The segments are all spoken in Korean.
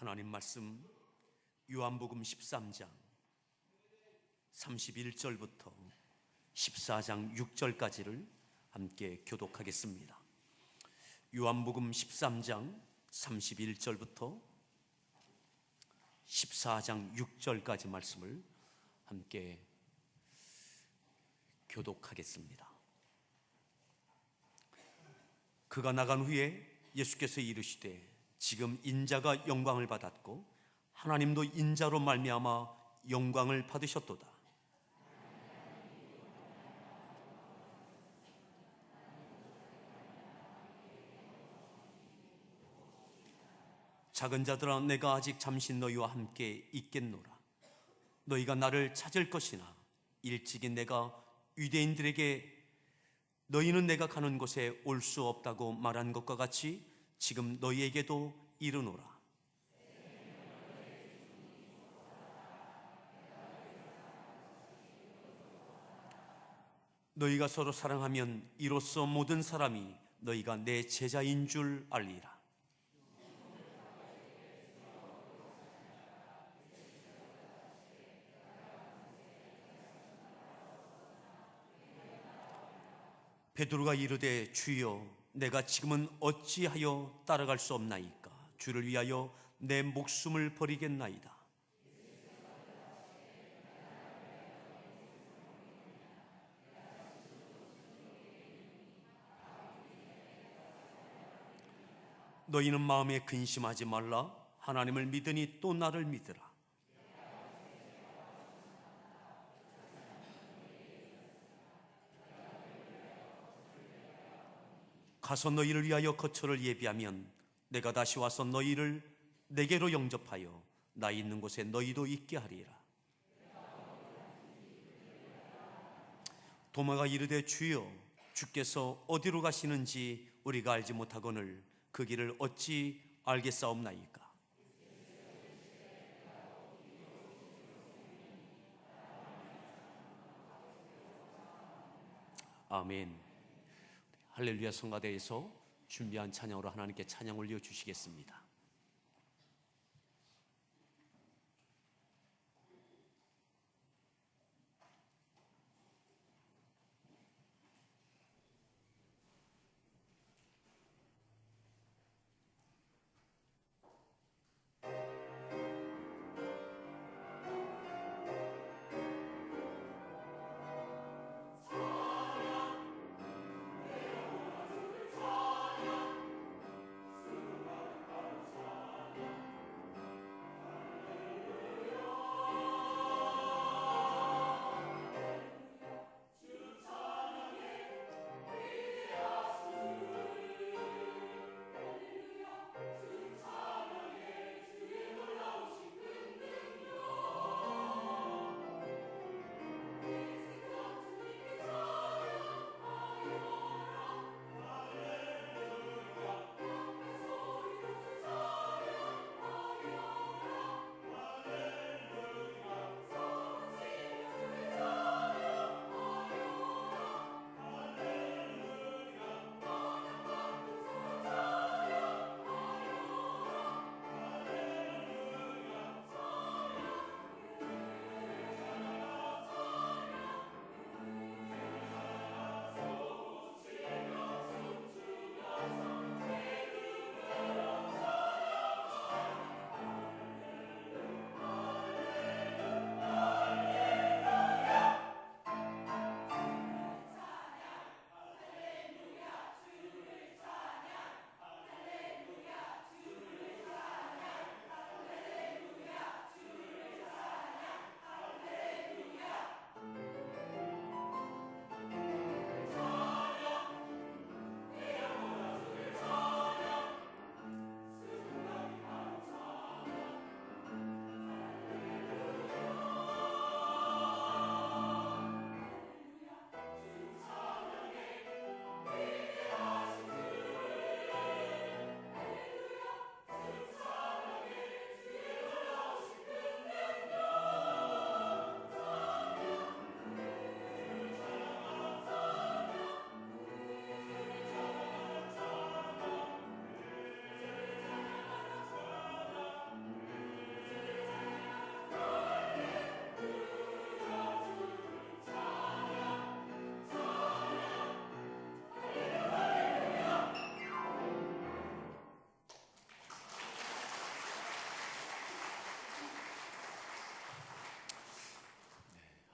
하나님 말씀 요한복음 13장 31절부터 14장 6절까지를 함께 교독하겠습니다. 요한복음 13장 31절부터 14장 6절까지 말씀을 함께 교독하겠습니다. 그가 나간 후에 예수께서 이르시되 지금 인자가 영광을 받았고 하나님도 인자로 말미암아 영광을 받으셨도다. 작은 자들아, 내가 아직 잠시 너희와 함께 있겠노라. 너희가 나를 찾을 것이나 일찍이 내가 유대인들에게 너희는 내가 가는 곳에 올 수 없다고 말한 것과 같이 지금 너희에게도 이르노라. 너희가 서로 사랑하면 이로써 모든 사람이 너희가 내 제자인 줄 알리라. 베드로가 이르되 주여, 내가 지금은 어찌하여 따라갈 수 없나이까? 주를 위하여 내 목숨을 버리겠나이다. 너희는 마음에 근심하지 말라. 하나님을 믿으니 또 나를 믿으라. 가서 너희를 위하여 거처를 예비하면 내가 다시 와서 너희를 내게로 영접하여 나 있는 곳에 너희도 있게 하리라. 도마가 이르되 주여, 주께서 어디로 가시는지 우리가 알지 못하거늘 그 길을 어찌 알겠사옵나이까? 아멘. 할렐루야 성가대에서 준비한 찬양으로 하나님께 찬양 올려주시겠습니다.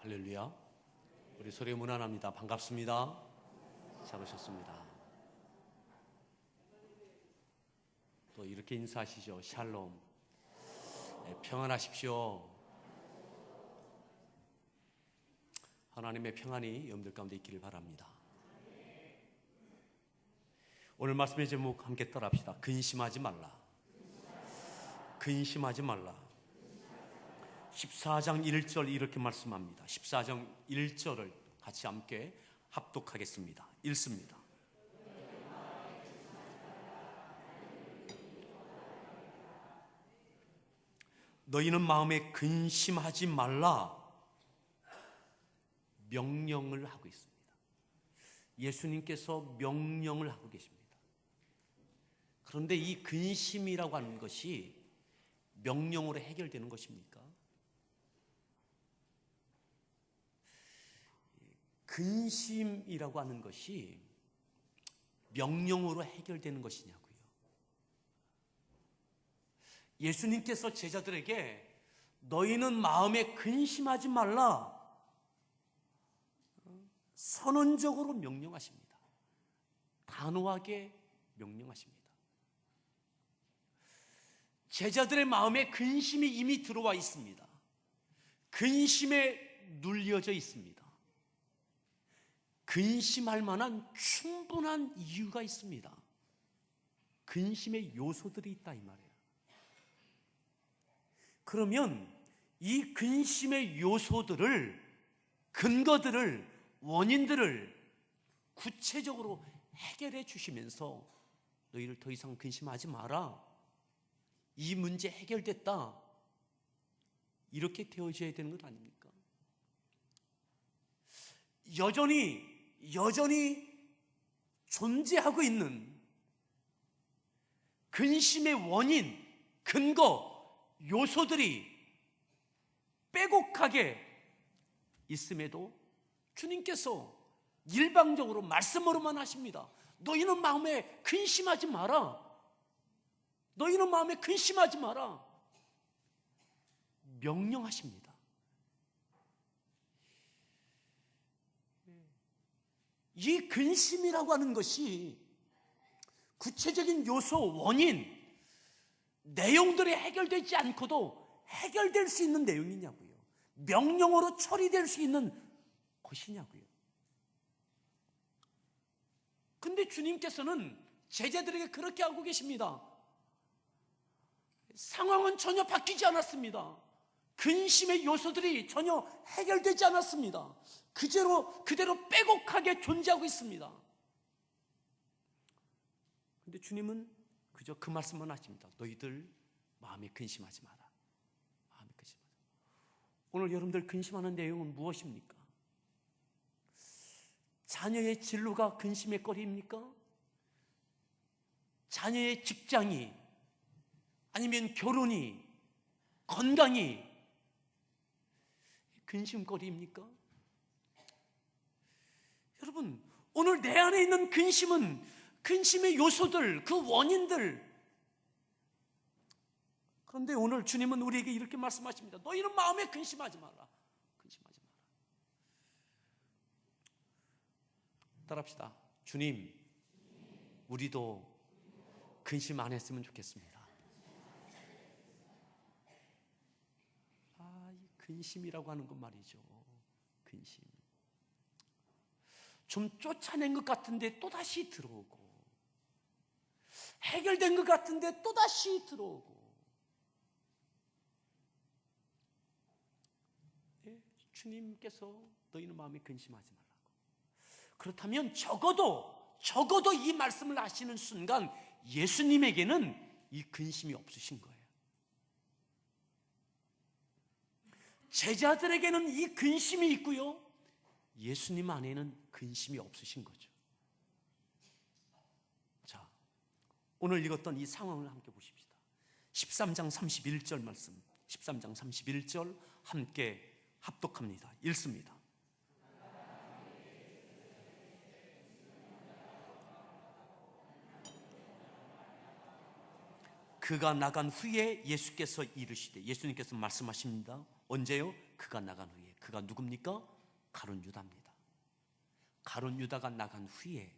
할렐루야. 우리 소리 무난합니다. 반갑습니다. 잘 오셨습니다. 또 이렇게 인사하시죠. 샬롬. 네, 평안하십시오. 하나님의 평안이 여러분들 가운데 있기를 바랍니다. 오늘 말씀의 제목 함께 따라합시다. 근심하지 말라. 근심하지 말라. 14장 1절 이렇게 말씀합니다. 14장 1절을 같이 함께 합독하겠습니다. 읽습니다. 너희는 마음에 근심하지 말라 명령을 하고 있습니다. 예수님께서 명령을 하고 계십니다. 그런데 이 근심이라고 하는 것이 명령으로 해결되는 것입니까? 근심이라고 하는 것이 명령으로 해결되는 것이냐고요. 예수님께서 제자들에게 너희는 마음에 근심하지 말라 선언적으로 명령하십니다. 단호하게 명령하십니다. 제자들의 마음에 근심이 이미 들어와 있습니다. 근심에 눌려져 있습니다. 근심할 만한 충분한 이유가 있습니다. 근심의 요소들이 있다 이 말이에요. 그러면 이 근심의 요소들을, 근거들을, 원인들을 구체적으로 해결해 주시면서 너희를 더 이상 근심하지 마라. 이 문제 해결됐다. 이렇게 되어져야 되는 것 아닙니까? 여전히 존재하고 있는 근심의 원인, 근거, 요소들이 빼곡하게 있음에도 주님께서 일방적으로 말씀으로만 하십니다. 너희는 마음에 근심하지 마라. 너희는 마음에 근심하지 마라. 명령하십니다. 이 근심이라고 하는 것이 구체적인 요소, 원인, 내용들이 해결되지 않고도 해결될 수 있는 내용이냐고요. 명령으로 처리될 수 있는 것이냐고요. 근데 주님께서는 제자들에게 그렇게 하고 계십니다. 상황은 전혀 바뀌지 않았습니다. 근심의 요소들이 전혀 해결되지 않았습니다. 그대로 빼곡하게 존재하고 있습니다. 근데 주님은 그저 그 말씀만 하십니다. 너희들 마음에 근심하지 마라. 마음에 근심하지 마라. 오늘 여러분들 근심하는 내용은 무엇입니까? 자녀의 진로가 근심의 거리입니까? 자녀의 직장이, 아니면 결혼이, 건강이 근심거리입니까? 여러분, 오늘 내 안에 있는 근심은 근심의 요소들, 그 원인들. 그런데 오늘 주님은 우리에게 이렇게 말씀하십니다. 너희는 마음에 근심하지 마라. 근심하지 마라. 따라합시다. 주님, 우리도 근심 안 했으면 좋겠습니다. 이 근심이라고 하는 것 말이죠. 근심. 좀 쫓아낸 것 같은데 또다시 들어오고, 해결된 것 같은데 또다시 들어오고. 네, 주님께서 너희는 마음에 근심하지 말라고. 그렇다면 적어도 이 말씀을 하시는 순간 예수님에게는 이 근심이 없으신 거예요. 제자들에게는 이 근심이 있고요, 예수님 안에는 근심이 없으신 거죠. 자, 오늘 읽었던 이 상황을 함께 보십시다. 13장 31절 말씀, 13장 31절 함께 합독합니다. 읽습니다. 그가 나간 후에 예수께서 이르시되, 예수님께서 말씀하십니다. 언제요? 그가 나간 후에. 그가 누굽니까? 가룟 유다입니다. 가룟 유다가 나간 후에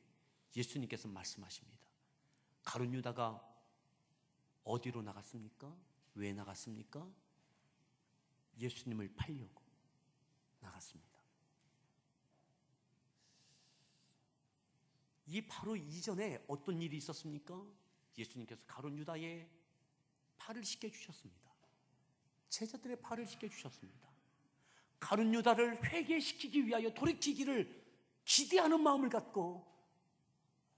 예수님께서 말씀하십니다. 가룟 유다가 어디로 나갔습니까? 왜 나갔습니까? 예수님을 팔려고 나갔습니다. 이 바로 이전에 어떤 일이 있었습니까? 예수님께서 가룟 유다의 팔을 씻겨주셨습니다. 제자들의 팔을 씻겨주셨습니다. 가룟 유다를 회개시키기 위하여 돌이키기를 기대하는 마음을 갖고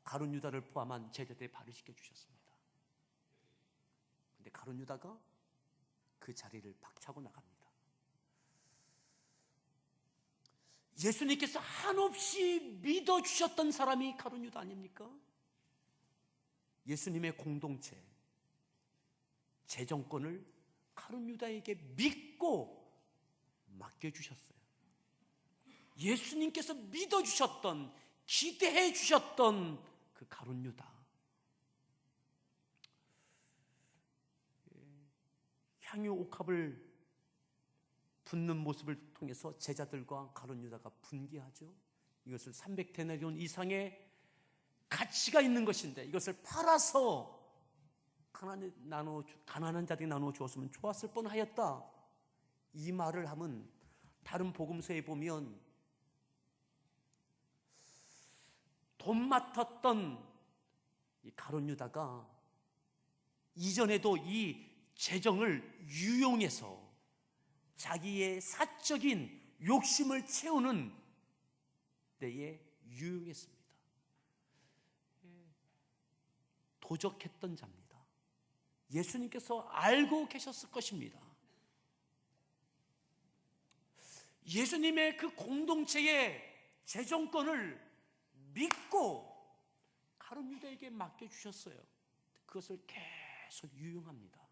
가룟 유다를 포함한 제자들의 발을 씻겨주셨습니다. 그런데 가룟 유다가 그 자리를 박차고 나갑니다. 예수님께서 한없이 믿어주셨던 사람이 가룟 유다 아닙니까? 예수님의 공동체, 재정권을 가룟 유다에게 믿고 맡겨주셨어요. 예수님께서 믿어주셨던, 기대해 주셨던 그 가룟 유다, 향유 옥합을 붓는 모습을 통해서 제자들과 가룟 유다가 분개하죠. 이것을 300데나리온 이상의 가치가 있는 것인데 이것을 팔아서 가난한 자들에게 나누어 주었으면 좋았을 뻔하였다. 이 말을 하면 다른 복음서에 보면 돈 맡았던 이 가룟 유다가 이전에도 이 재정을 유용해서 자기의 사적인 욕심을 채우는 데에 유용했습니다. 도적했던 자입니다. 예수님께서 알고 계셨을 것입니다. 예수님의 그 공동체의 재정권을 믿고 가룟 유다에게 맡겨주셨어요. 그것을 계속 유용합니다.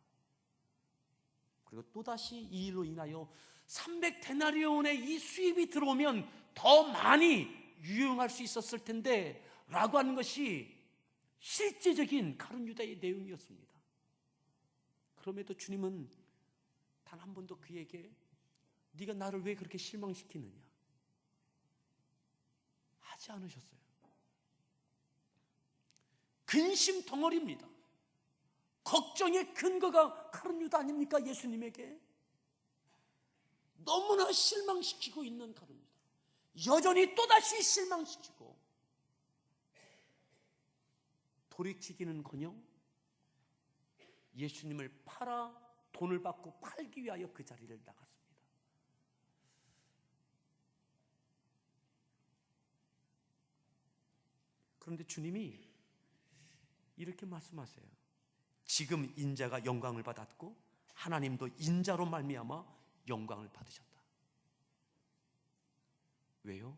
그리고 또다시 이 일로 인하여 300데나리온의 이 수입이 들어오면 더 많이 유용할 수 있었을 텐데 라고 하는 것이 실제적인 가룟 유다의 내용이었습니다. 그럼에도 주님은 단 한 번도 그에게 네가 나를 왜 그렇게 실망시키느냐 하지 않으셨어요. 근심 덩어리입니다. 걱정의 근거가 가룟 유다 아닙니까? 예수님에게 너무나 실망시키고 있는 가룟 유다, 여전히 또다시 실망시키고 돌이키기는커녕 예수님을 팔아 돈을 받고 팔기 위하여 그 자리를 나갔습니다. 그런데 주님이 이렇게 말씀하세요. 지금 인자가 영광을 받았고 하나님도 인자로 말미암아 영광을 받으셨다. 왜요?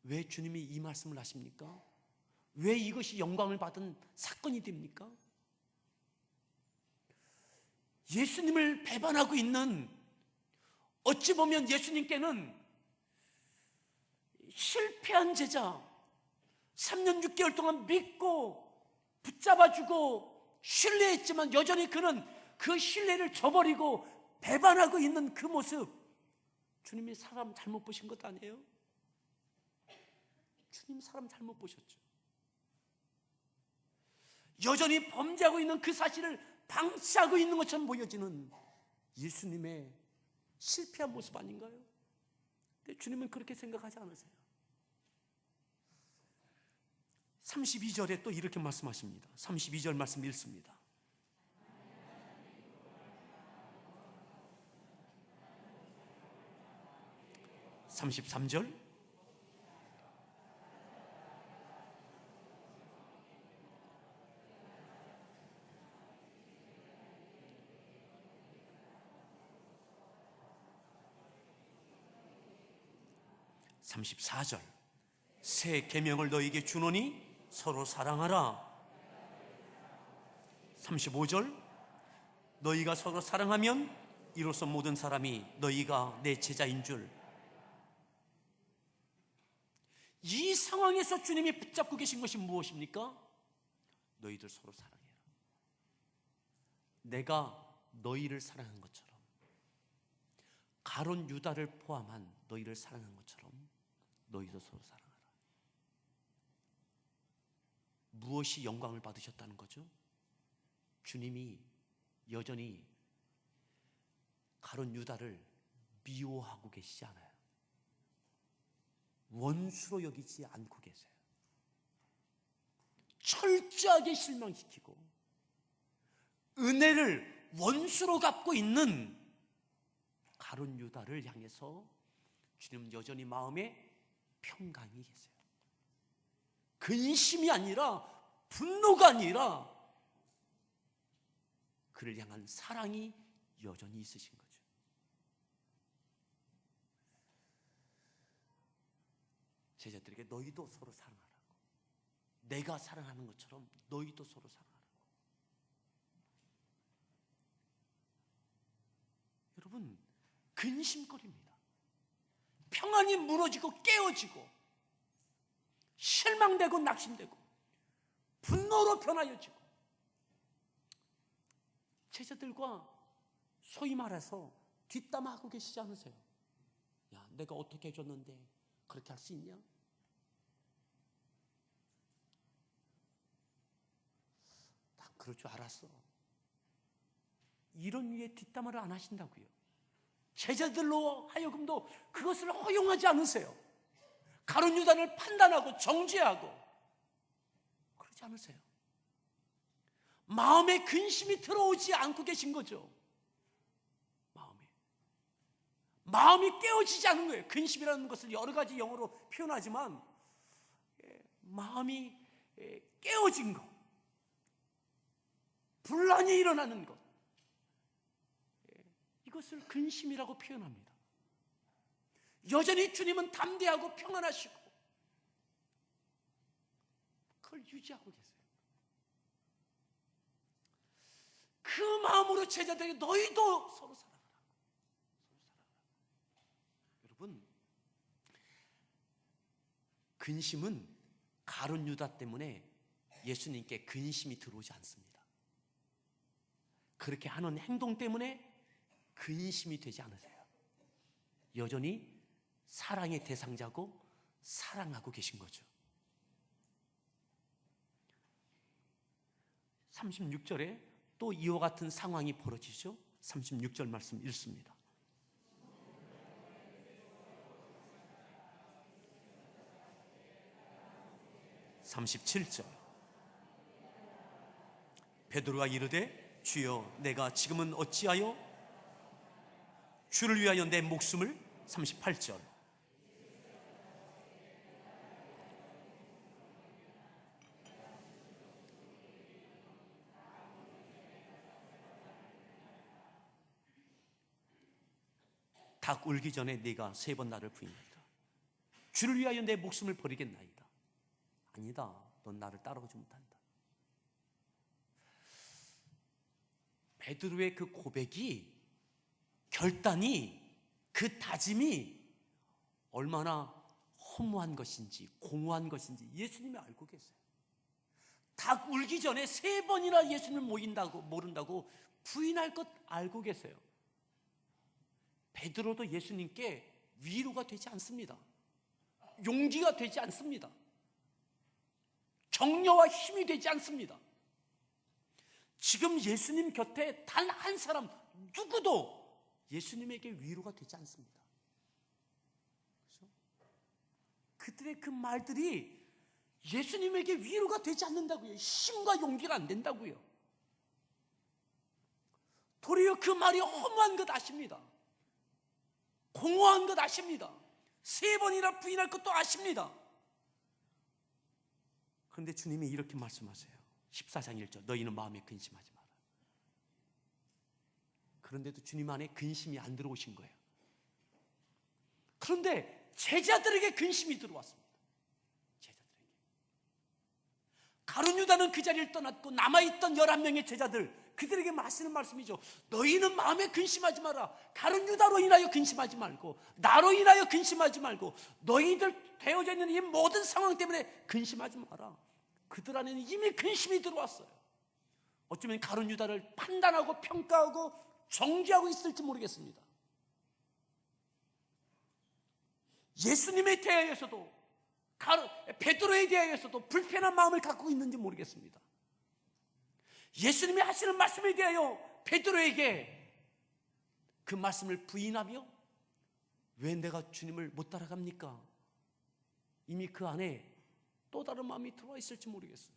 왜 주님이 이 말씀을 하십니까? 왜 이것이 영광을 받은 사건이 됩니까? 예수님을 배반하고 있는, 어찌 보면 예수님께는 실패한 제자, 3년 6개월 동안 믿고 붙잡아주고 신뢰했지만 여전히 그는 그 신뢰를 저버리고 배반하고 있는 그 모습, 주님이 사람 잘못 보신 것 아니에요? 주님 사람 잘못 보셨죠. 여전히 범죄하고 있는 그 사실을 방치하고 있는 것처럼 보여지는 예수님의 실패한 모습 아닌가요? 근데 주님은 그렇게 생각하지 않으세요. 32절에 또 이렇게 말씀하십니다. 32절 말씀 읽습니다. (33절) (34절) 새 계명을 너희에게 주노니 서로 사랑하라. 35절 너희가 서로 사랑하면 이로써 모든 사람이 너희가 내 제자인 줄. 이 상황에서 주님이 붙잡고 계신 것이 무엇입니까? 너희들 서로 사랑해라. 내가 너희를 사랑한 것처럼 가룟 유다를 포함한 너희를 사랑한 것처럼 너희도 서로 사랑하라. 무엇이 영광을 받으셨다는 거죠? 주님이 여전히 가룟 유다를 미워하고 계시지 않아요. 원수로 여기지 않고 계세요. 철저하게 실망시키고 은혜를 원수로 갚고 있는 가룟 유다를 향해서 주님은 여전히 마음에 평강이 계세요. 근심이 아니라, 분노가 아니라 그를 향한 사랑이 여전히 있으신 거죠. 제자들에게 너희도 서로 사랑하라고, 내가 사랑하는 것처럼 너희도 서로 사랑하라고. 여러분, 근심거립니다. 평안이 무너지고 깨어지고 실망되고 낙심되고 분노로 변하여지고, 제자들과 소위 말해서 뒷담화하고 계시지 않으세요? 야, 내가 어떻게 해줬는데 그렇게 할 수 있냐? 난 그럴 줄 알았어. 이런 류의 뒷담화를 안 하신다고요. 제자들로 하여금도 그것을 허용하지 않으세요. 가룟 유다를 판단하고 정죄하고 그러지 않으세요. 마음에 근심이 들어오지 않고 계신 거죠. 마음이 깨어지지 않은 거예요. 근심이라는 것을 여러 가지 영어로 표현하지만 마음이 깨어진 것, 분란이 일어나는 것, 이것을 근심이라고 표현합니다. 여전히 주님은 담대하고 평안하시고 그걸 유지하고 계세요. 그 마음으로 제자들에게 너희도 서로 사랑하라. 여러분, 근심은 가룟 유다 때문에 예수님께 근심이 들어오지 않습니다. 그렇게 하는 행동 때문에 근심이 되지 않으세요. 여전히 사랑의 대상자고 사랑하고 계신 거죠. 36절에 또 이와 같은 상황이 벌어지죠. 36절 말씀 읽습니다. 37절, 베드로가 이르되 주여 내가 지금은 어찌하여 주를 위하여 내 목숨을, 38절, 닭 울기 전에 네가 3번 나를 부인하리라. 주를 위하여 내 목숨을 버리겠나이다. 아니다, 넌 나를 따라오지 못한다. 베드로의 그 고백이, 결단이, 그 다짐이 얼마나 허무한 것인지 공허한 것인지 예수님이 알고 계세요. 닭 울기 전에 3번이나 예수님을 모른다고 부인할 것 알고 계세요. 베드로도 예수님께 위로가 되지 않습니다. 용기가 되지 않습니다. 격려와 힘이 되지 않습니다. 지금 예수님 곁에 단 한 사람 누구도 예수님에게 위로가 되지 않습니다. 그렇죠? 그들의 그 말들이 예수님에게 위로가 되지 않는다고요. 힘과 용기가 안 된다고요. 도리어 그 말이 허무한 것 아십니다. 공허한 것 아십니다. 3번이나 부인할 것도 아십니다. 그런데 주님이 이렇게 말씀하세요. 14장 1절, 너희는 마음에 근심하지 마라. 그런데도 주님 안에 근심이 안 들어오신 거예요. 그런데 제자들에게 근심이 들어왔습니다. 제자들에게. 가룟 유다는 그 자리를 떠났고 남아있던 11명의 제자들, 그들에게 하시는 말씀이죠. 너희는 마음에 근심하지 마라. 가룟 유다로 인하여 근심하지 말고, 나로 인하여 근심하지 말고, 너희들 되어져 있는 이 모든 상황 때문에 근심하지 마라. 그들 안에는 이미 근심이 들어왔어요. 어쩌면 가룟 유다를 판단하고 평가하고 정죄하고 있을지 모르겠습니다. 예수님에 대하여서도 베드로에 대하여서도 불편한 마음을 갖고 있는지 모르겠습니다. 예수님이 하시는 말씀에 대하여 베드로에게 그 말씀을 부인하며 왜 내가 주님을 못 따라갑니까? 이미 그 안에 또 다른 마음이 들어와 있을지 모르겠어요.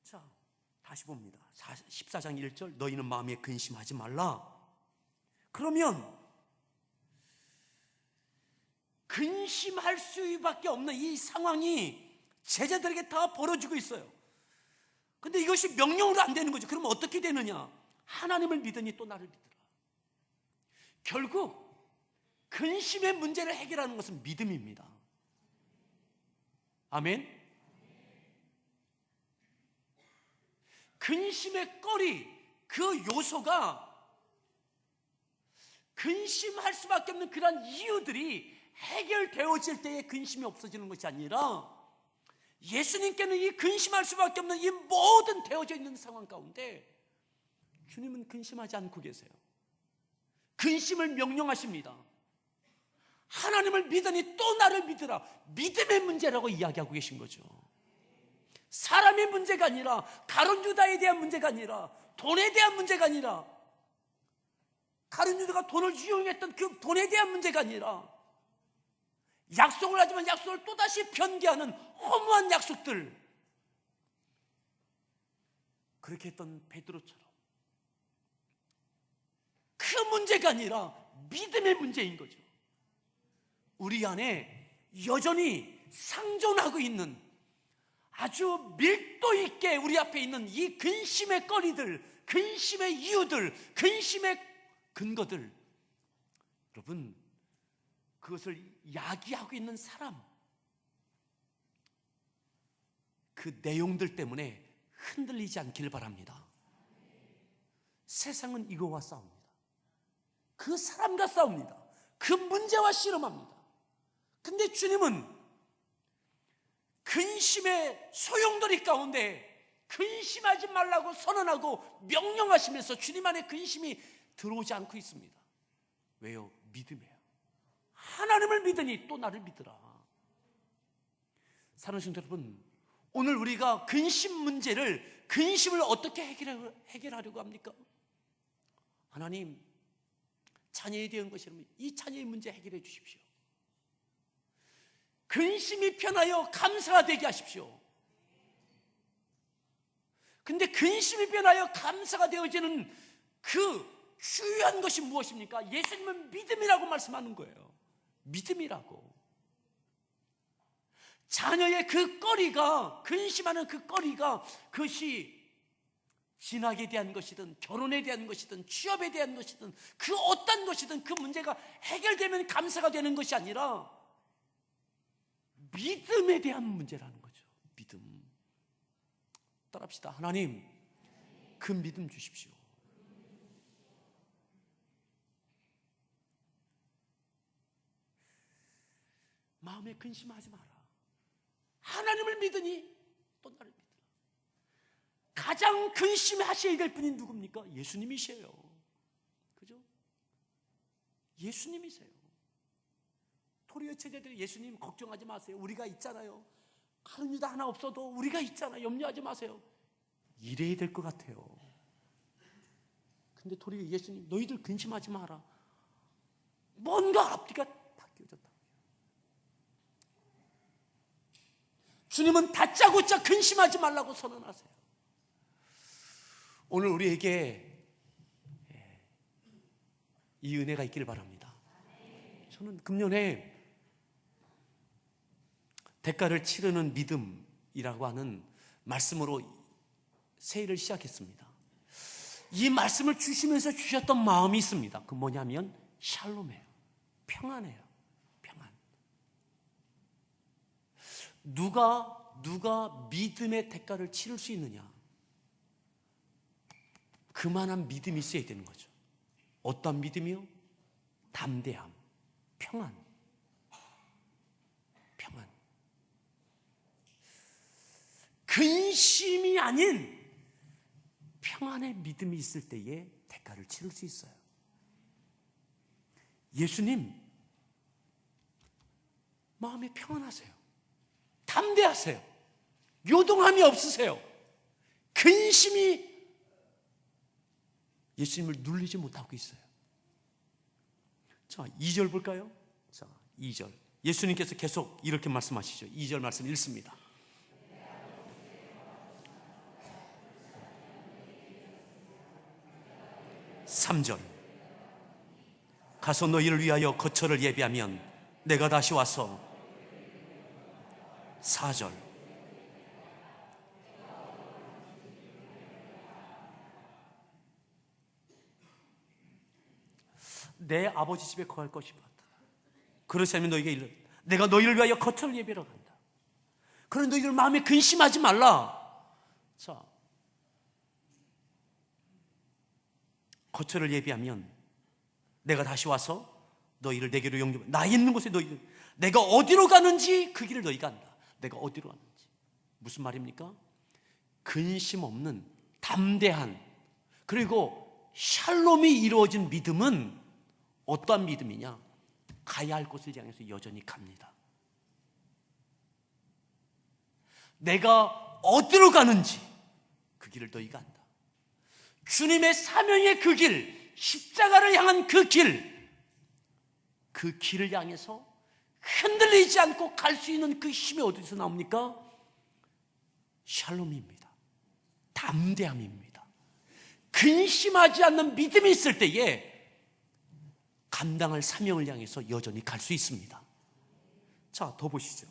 자, 다시 봅니다. 14장 1절, 너희는 마음에 근심하지 말라. 그러면 근심할 수밖에 없는 이 상황이 제자들에게 다 벌어지고 있어요. 근데 이것이 명령으로 안 되는 거죠. 그럼 어떻게 되느냐? 하나님을 믿으니 또 나를 믿으라. 결국 근심의 문제를 해결하는 것은 믿음입니다. 아멘. 근심의 꺼리, 그 요소가 근심할 수밖에 없는 그런 이유들이 해결되어질 때에 근심이 없어지는 것이 아니라 예수님께는 이 근심할 수밖에 없는 이 모든 되어져 있는 상황 가운데 주님은 근심하지 않고 계세요. 근심을 명령하십니다. 하나님을 믿으니 또 나를 믿으라. 믿음의 문제라고 이야기하고 계신 거죠. 사람의 문제가 아니라, 가룟 유다에 대한 문제가 아니라, 돈에 대한 문제가 아니라, 가룟 유다가 돈을 유용했던 그 돈에 대한 문제가 아니라, 약속을 하지만 약속을 또다시 변개하는 허무한 약속들, 그렇게 했던 베드로처럼 그 문제가 아니라 믿음의 문제인 거죠. 우리 안에 여전히 상존하고 있는 아주 밀도 있게 우리 앞에 있는 이 근심의 거리들, 근심의 이유들, 근심의 근거들, 여러분, 그것을 야기하고 있는 사람, 그 내용들 때문에 흔들리지 않기를 바랍니다. 세상은 이거와 싸웁니다. 그 사람과 싸웁니다. 그 문제와 씨름합니다. 근데 주님은 근심의 소용돌이 가운데 근심하지 말라고 선언하고 명령하시면서 주님 안에 근심이 들어오지 않고 있습니다. 왜요? 믿음이에요. 하나님을 믿으니 또 나를 믿으라. 사랑하는 성도 여러분, 오늘 우리가 근심을 어떻게 해결하려고 합니까? 하나님, 자녀에 대한 것이라면 이 자녀의 문제 해결해 주십시오. 근심이 편하여 감사가 되게 하십시오. 근데 근심이 변하여 감사가 되어지는 그 주요한 것이 무엇입니까? 예수님은 믿음이라고 말씀하는 거예요. 믿음이라고. 자녀의 그 꺼리가, 근심하는 그 꺼리가, 그것이 진학에 대한 것이든 결혼에 대한 것이든 취업에 대한 것이든 그 어떤 것이든 그 문제가 해결되면 감사가 되는 것이 아니라 믿음에 대한 문제라는 거죠. 믿음. 따라합시다. 하나님, 그 믿음 주십시오. 마음에 근심하지 마라. 하나님을 믿으니 또 나를 믿으라. 가장 근심하셔야 될 분이 누굽니까? 예수님이세요. 그죠? 예수님이세요. 토리의 제자들이 예수님 걱정하지 마세요. 우리가 있잖아요. 가룟 유다 하나 없어도 우리가 있잖아요. 염려하지 마세요. 이래야 될 것 같아요. 근데 토리가 예수님, 너희들 근심하지 마라. 뭔가 앞뒤가 바뀌어졌다. 주님은 다짜고짜 근심하지 말라고 선언하세요. 오늘 우리에게 이 은혜가 있기를 바랍니다. 저는 금년에 대가를 치르는 믿음이라고 하는 말씀으로 새해를 시작했습니다. 이 말씀을 주시면서 주셨던 마음이 있습니다. 그 뭐냐면 샬롬이에요. 평안이에요. 평안. 누가 믿음의 대가를 치를 수 있느냐? 그만한 믿음이 있어야 되는 거죠. 어떤 믿음이요? 담대함, 평안. 평안. 근심이 아닌 평안의 믿음이 있을 때에 대가를 치를 수 있어요. 예수님 마음이 평안하세요. 담대하세요. 요동함이 없으세요. 근심이 예수님을 눌리지 못하고 있어요. 자, 2절 볼까요? 자, 2절. 예수님께서 계속 이렇게 말씀하시죠. 2절 말씀 읽습니다. (3절) 가서 너희를 위하여 거처를 예비하면 내가 다시 와서. (4절) 내 아버지 집에 거할 것이다. 그러시면 너희에게 이르 내가 너희를 위하여 거처를 예비하러 간다. 그러나 너희들 마음에 근심하지 말라. 자, 거처를 예비하면 내가 다시 와서 너희를 내게로 영접. 나 있는 곳에 너희들, 내가 어디로 가는지 그 길을 너희가 안다. 내가 어디로 가는지. 무슨 말입니까? 근심 없는 담대한, 그리고 샬롬이 이루어진 믿음은 어떠한 믿음이냐? 가야 할 곳을 향해서 여전히 갑니다. 내가 어디로 가는지 그 길을 너희가 안다. 주님의 사명의 그 길, 십자가를 향한 그 길, 그 길을 향해서 흔들리지 않고 갈 수 있는 그 힘이 어디서 나옵니까? 샬롬입니다. 담대함입니다. 근심하지 않는 믿음이 있을 때에 감당할 사명을 향해서 여전히 갈 수 있습니다. 자, 더 보시죠.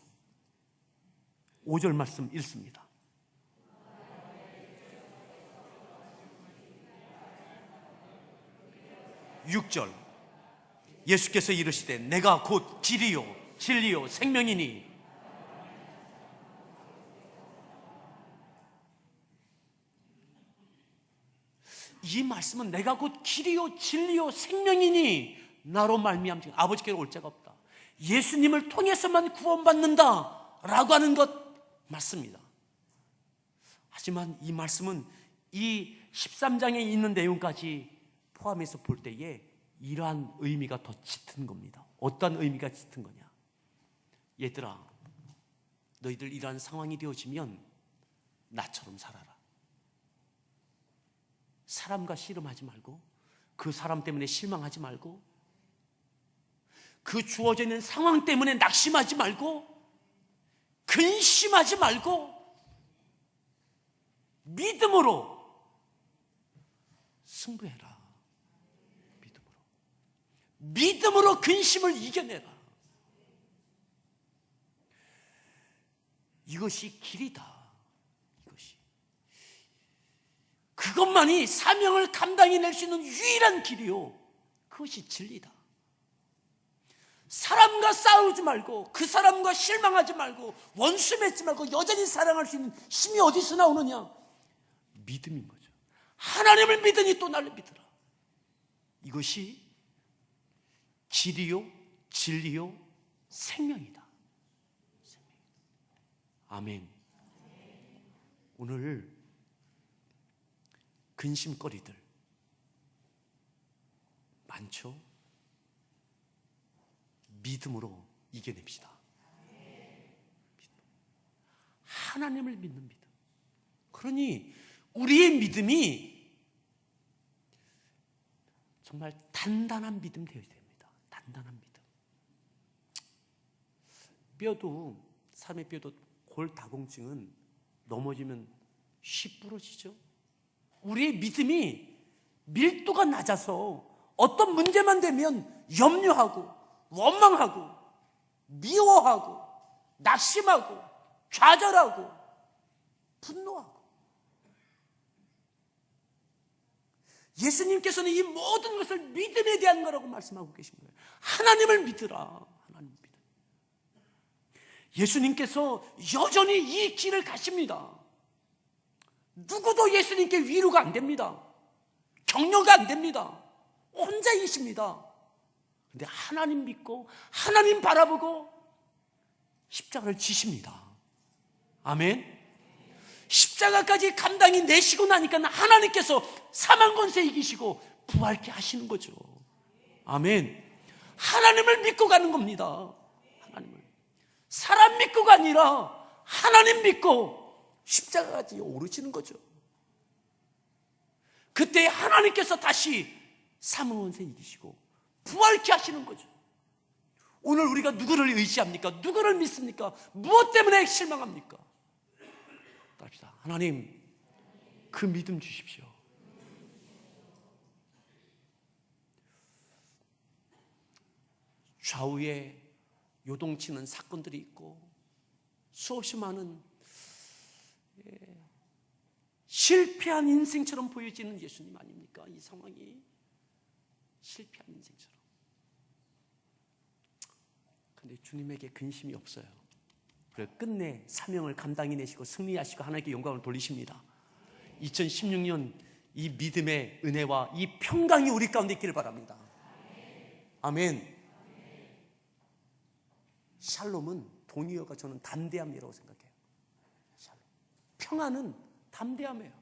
5절 말씀 읽습니다. 6절 예수께서 이르시되 내가 곧 길이요 진리요 생명이니. 이 말씀은 내가 곧 길이요 진리요 생명이니 나로 말미암지 아버지께로 올 자가 없다. 예수님을 통해서만 구원받는다 라고 하는 것 맞습니다. 하지만 이 말씀은 이 13장에 있는 내용까지 포함해서 볼 때에 이러한 의미가 더 짙은 겁니다. 어떤 의미가 짙은 거냐? 얘들아, 너희들 이러한 상황이 되어지면 나처럼 살아라. 사람과 씨름하지 말고, 그 사람 때문에 실망하지 말고, 그 주어져 있는 상황 때문에 낙심하지 말고, 근심하지 말고, 믿음으로 승부해라. 믿음으로 근심을 이겨내라. 이것이 길이다. 이것이. 그것만이 사명을 감당해낼 수 있는 유일한 길이요, 그것이 진리다. 사람과 싸우지 말고, 그 사람과 실망하지 말고, 원수 맺지 말고 여전히 사랑할 수 있는 힘이 어디서 나오느냐? 믿음인 거죠. 하나님을 믿으니 또 나를 믿으라. 이것이 길이요 진리요 생명이다. 아멘. 오늘 근심거리들 많죠? 믿음으로 이겨냅시다. 하나님을 믿는 믿음. 그러니 우리의 믿음이 정말 단단한 믿음 되어야 됩니다. 단단한 믿음. 뼈도, 사람의 뼈도 골다공증은 넘어지면 쉽 부러지죠. 우리의 믿음이 밀도가 낮아서 어떤 문제만 되면 염려하고 원망하고 미워하고 낙심하고 좌절하고 분노하고. 예수님께서는 이 모든 것을 믿음에 대한 거라고 말씀하고 계신 거예요. 하나님을 믿으라. 하나님 믿으라. 예수님께서 여전히 이 길을 가십니다. 누구도 예수님께 위로가 안 됩니다. 격려가 안 됩니다. 혼자이십니다. 근데 하나님 믿고 하나님 바라보고 십자가를 지십니다. 아멘. 십자가까지 감당이 내시고 나니까 하나님께서 사망 권세 이기시고 부활케 하시는 거죠. 아멘. 하나님을 믿고 가는 겁니다. 하나님을. 사람 믿고가 아니라 하나님 믿고 십자가까지 오르시는 거죠. 그때 하나님께서 다시 사망원세 이기시고 부활케 하시는 거죠. 오늘 우리가 누구를 의지합니까? 누구를 믿습니까? 무엇 때문에 실망합니까? 합시다. 하나님, 그 믿음 주십시오. 좌우에 요동치는 사건들이 있고 수없이 많은 실패한 인생처럼 보여지는 예수님 아닙니까? 이 상황이 실패한 인생처럼. 그런데 주님에게 근심이 없어요. 그래서 끝내 사명을 감당해내시고 승리하시고 하나님께 영광을 돌리십니다. 2016년 이 믿음의 은혜와 이 평강이 우리 가운데 있기를 바랍니다. 아멘. 샬롬은 동의어가 저는 담대함이라고 생각해요. 샬롬. 평안은 담대함이에요.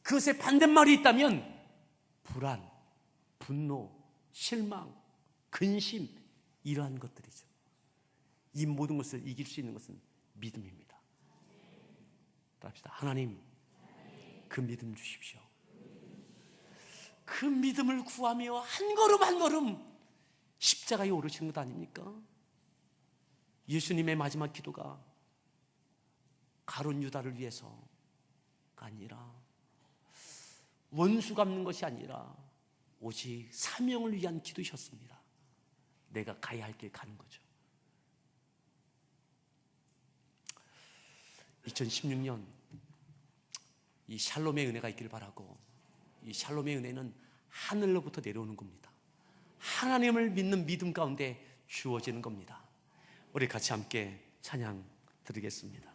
그것에 반대말이 있다면 불안, 분노, 실망, 근심, 이러한 것들이죠. 이 모든 것을 이길 수 있는 것은 믿음입니다. 합시다. 하나님, 그 믿음 주십시오. 그 믿음을 구하며 한 걸음 한 걸음 십자가에 오르시는 것 아닙니까? 예수님의 마지막 기도가 가룟 유다를 위해서가 아니라, 원수 갚는 것이 아니라 오직 사명을 위한 기도셨습니다. 내가 가야 할 길 가는 거죠. 2016년 이 샬롬의 은혜가 있기를 바라고, 이 샬롬의 은혜는 하늘로부터 내려오는 겁니다. 하나님을 믿는 믿음 가운데 주어지는 겁니다. 우리 같이 함께 찬양 드리겠습니다.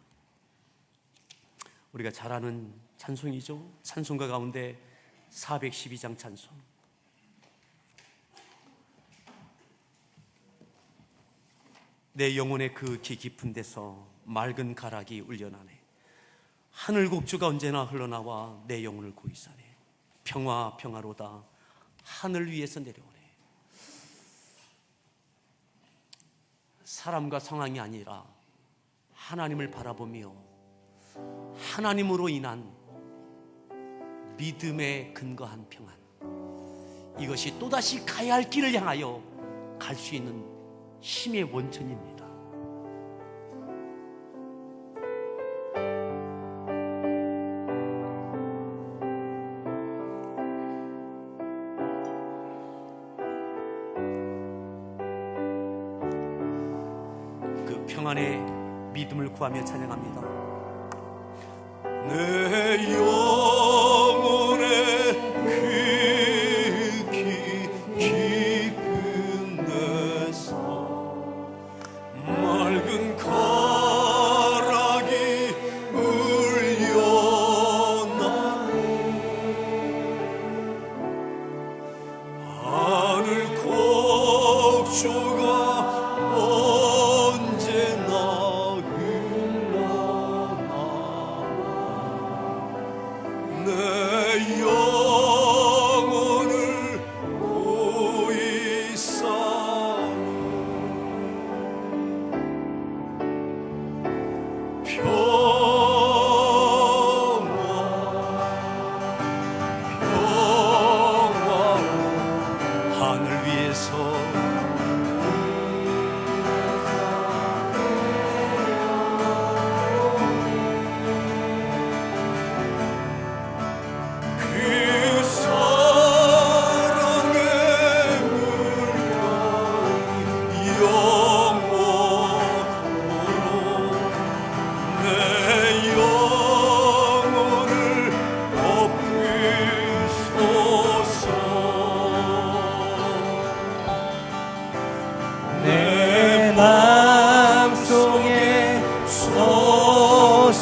우리가 잘 아는 찬송이죠. 찬송가 가운데 412장 찬송. 내 영혼의 그 깊은 데서 맑은 가락이 울려나네. 하늘 곡주가 언제나 흘러나와 내 영혼을 고이사네. 평화 평화로다 하늘 위에서 내려오네. 사람과 상황이 아니라 하나님을 바라보며 하나님으로 인한 믿음에 근거한 평안, 이것이 또다시 가야 할 길을 향하여 갈 수 있는 힘의 원천입니다. 그 평안의 믿음을 구하며 찬양합니다. 내 영혼의 그 깊은 데서 맑은 가락이 울려나네. 하늘 곡조가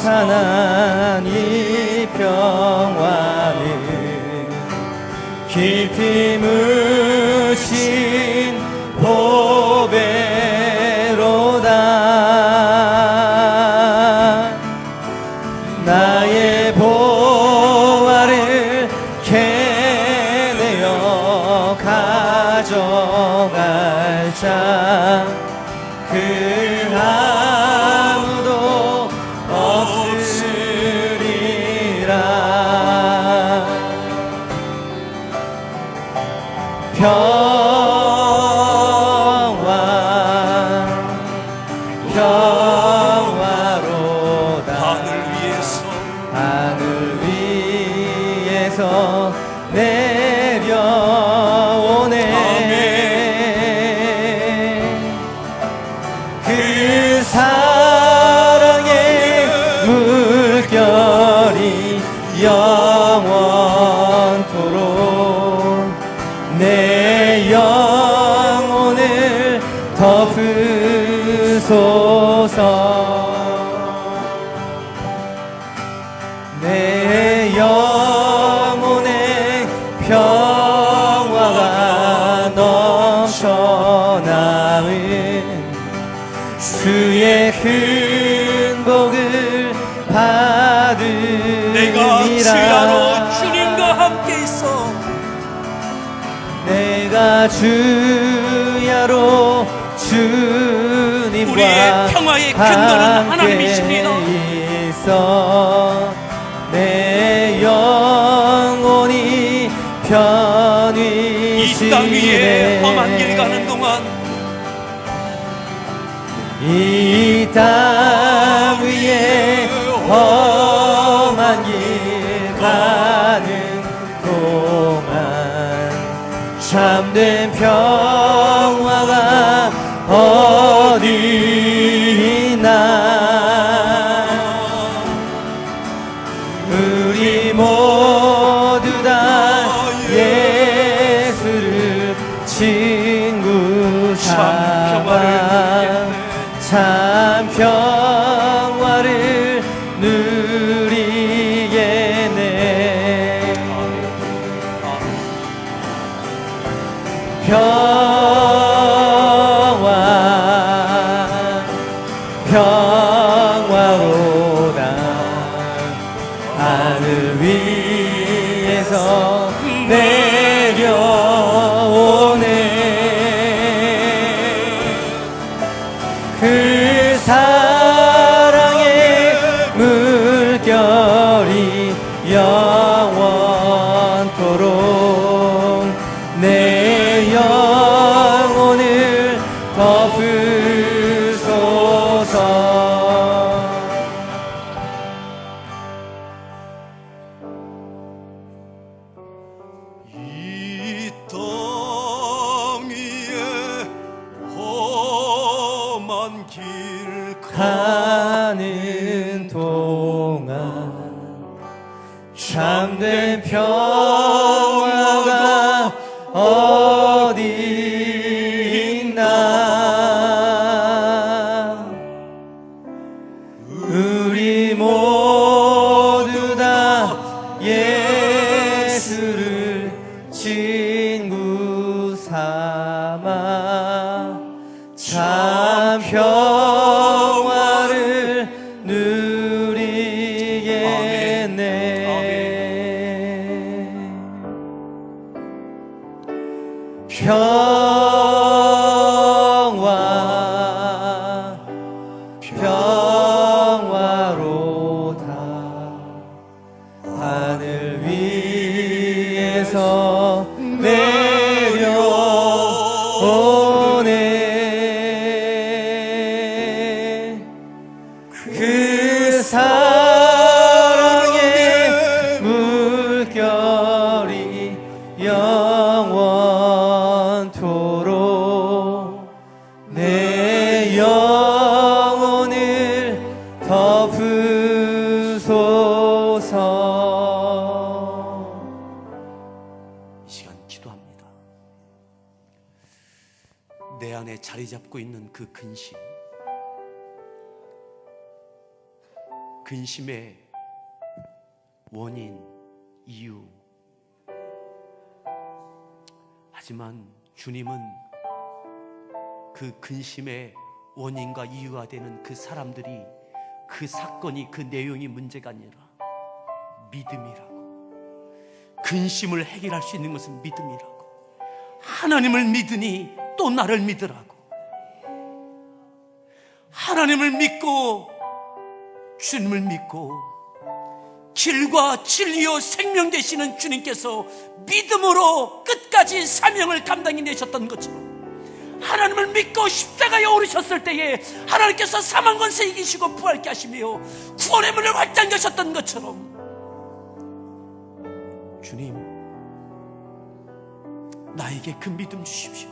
솟아난 이 평화는 깊이 묻힌 보배로다. 나의 보화를 캐내어 가져 위에서 내려오네. 그 사랑의 물결이 영원토록 내 영혼을 덮으소서. 내 영혼의 평화가 넘쳐나은 주의 큰 복을 받으리라. 내가 주야로 주님과 함께 있어. 내가 주야로 주님과 우리의 평화의 근거는 하나님이십니다. 있어. 내 영혼이 편히 이 땅 위에 험한 길 가는 동안, 이 땅 위에 험한 길 가는 동안 참된 평화가 어디 있나. 우리 모두 다 예수를 친구 삼아 참 평화를 누리겠네. 평화로다. 하늘 위에서 내려오네. 그 사랑의 물결이 영원토록 내 영혼을 덮으소서. 이 땅 위에 험한 길 가는 동안 참된 평화가 어디 있나. 우리 모두 다 예수를 친구 삼아 참 평화를 누리겠네. 평화로다. 하늘 위에서 내려오네. 그 사랑의 물결이 영원토록 내 영혼을 덮으소서. 이 시간 기도합니다. 내 안에 자리 잡고 있는 그 근심의 원인, 이유. 하지만 주님은 그 근심의 원인과 이유가 되는 그 사람들이, 그 사건이, 그 내용이 문제가 아니라 믿음이라고. 근심을 해결할 수 있는 것은 믿음이라고. 하나님을 믿으니 또 나를 믿으라고. 하나님을 믿고 주님을 믿고 길과 진리요 생명 되시는 주님께서 믿음으로 끝까지 사명을 감당해 내셨던 것처럼, 하나님을 믿고 십자가에 오르셨을 때에 하나님께서 사망 권세 이기시고 부활케 하시며 구원의 문을 활짝 여셨던 것처럼, 주님, 나에게 그 믿음 주십시오.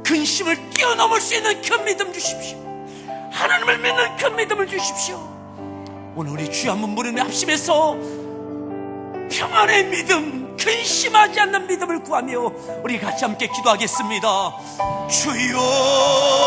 근심을 뛰어넘을 수 있는 그 믿음 주십시오. 하나님을 믿는 그 믿음을 주십시오. 오늘 우리 주여 한번 부르며 합심해서 평안의 믿음, 근심하지 않는 믿음을 구하며 우리 같이 함께 기도하겠습니다. 주여